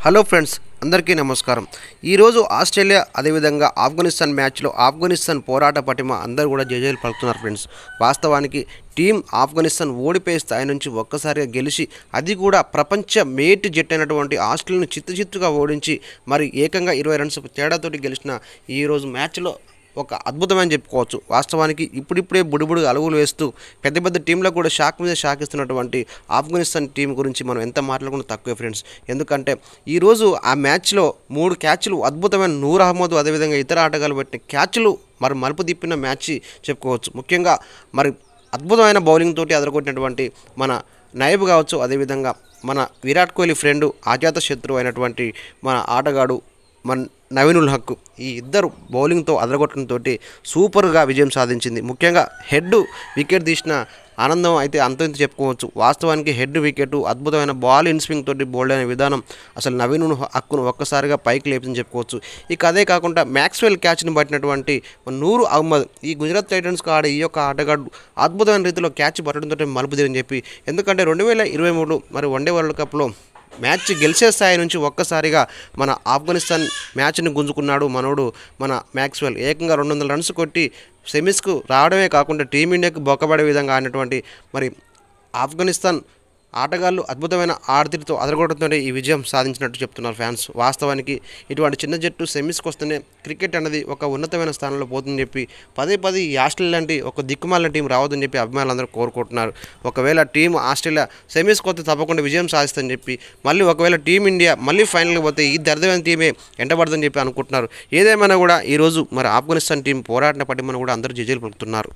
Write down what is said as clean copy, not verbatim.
Hello friends, అందరికీ నమస్కారం. ఈరోజు ఆస్ట్రేలియా అదేవిధంగా ఆఫ్ఘనిస్తాన్ మ్యాచ్లో ఆఫ్ఘనిస్తాన్ పోరాట పటిమ అందరూ కూడా జేజేలు పలుకుతున్నారు ఫ్రెండ్స్. వాస్తవానికి టీం ఆఫ్ఘనిస్తాన్ ఓడిపోయే స్థాయి నుంచి ఒక్కసారిగా గెలిచి, అది కూడా ప్రపంచ మేటి జట్టు అయినటువంటి ఆస్ట్రేలియాను చిత్తుగా ఓడించి మరి ఏకంగా 20 రన్స్ తేడాతోటి గెలిచిన ఈరోజు మ్యాచ్లో ఒక అద్భుతమని చెప్పుకోవచ్చు. వాస్తవానికి ఇప్పుడిప్పుడే బుడిబుడి అలుగులు వేస్తూ పెద్ద పెద్ద టీంలకు కూడా షాక్ మీద షాక్ ఇస్తున్నటువంటి ఆఫ్ఘనిస్తాన్ టీం గురించి మనం ఎంత మాట్లాడుకున్నా తక్కువే ఫ్రెండ్స్. ఎందుకంటే ఈరోజు ఆ మ్యాచ్లో 3 క్యాచ్లు అద్భుతమైన నూర్ అహ్మద్ అదేవిధంగా ఇతర ఆటగాళ్ళు పెట్టిన క్యాచ్లు మరి మలుపు తిప్పిన మ్యాచ్ చెప్పుకోవచ్చు. ముఖ్యంగా మరి అద్భుతమైన బౌలింగ్ తోటి అదరగొట్టినటువంటి మన నైబ్ కావచ్చు, అదేవిధంగా మన విరాట్ కోహ్లీ ఫ్రెండు అజాత శత్రువు అయినటువంటి మన ఆటగాడు మన నవీన్ ఉల్ హక్, ఈ ఇద్దరు బౌలింగ్తో అదరగొట్టడంతో సూపర్గా విజయం సాధించింది. ముఖ్యంగా హెడ్ వికెట్ తీసిన ఆనందం అయితే అంత చెప్పుకోవచ్చు. వాస్తవానికి హెడ్ వికెట్ అద్భుతమైన బాల్ ఇన్ స్వింగ్ తోటి బౌల్డ్ అయిన విధానం అసలు నవీన్ ఉల్ హక్ను ఒక్కసారిగా పైకి లేపిందని చెప్పుకోవచ్చు. ఇక అదే కాకుండా మ్యాక్స్వెల్ క్యాచ్ని పట్టినటువంటి నూర్ అహ్మద్, ఈ గుజరాత్ టైటన్స్కి ఆడే ఈ యొక్క ఆటగాడు అద్భుతమైన రీతిలో క్యాచ్ పట్టడంతో మలుపు తీరని చెప్పి, ఎందుకంటే 2023 మరి వన్డే వరల్డ్ కప్లో మ్యాచ్ గెలిచే స్థాయి నుంచి ఒక్కసారిగా మన ఆఫ్ఘనిస్తాన్ మ్యాచ్ని గుంజుకున్నాడు మనోడు మన మ్యాక్స్వెల్. ఏకంగా 200 రన్స్ కొట్టి సెమీస్కు రావడమే కాకుండా టీమిండియాకు బొక్కబడే విధంగా ఆడినటువంటి మరి ఆఫ్ఘనిస్తాన్ ఆటగాళ్ళు అద్భుతమైన ఆడతీరుతో అదరగొట్టడంతో ఈ విజయం సాధించినట్టు చెప్తున్నారు ఫ్యాన్స్. వాస్తవానికి ఇటువంటి చిన్న జట్టు సెమీస్కి వస్తేనే క్రికెట్ అనేది ఒక ఉన్నతమైన స్థానంలో పోతుందని చెప్పి పదే ఈ ఆస్ట్రేలియా లాంటి ఒక దిక్కుమాలిన టీం రావద్దని చెప్పి అభిమానులందరూ కోరుకుంటున్నారు. ఒకవేళ టీం ఆస్ట్రేలియా సెమీస్కి వస్తే తప్పకుండా విజయం సాధిస్తుందని చెప్పి, మళ్ళీ ఒకవేళ టీమిండియా మళ్ళీ ఫైనల్కి పోతే ఈ దరిద్రమైన టీమే ఎంటబడదని చెప్పి అనుకుంటున్నారు. ఏదేమైనా కూడా ఈరోజు మరి ఆఫ్ఘనిస్తాన్ టీం పోరాటన పటిమను కూడా అందరూ జేజేలు పలుకుతున్నారు.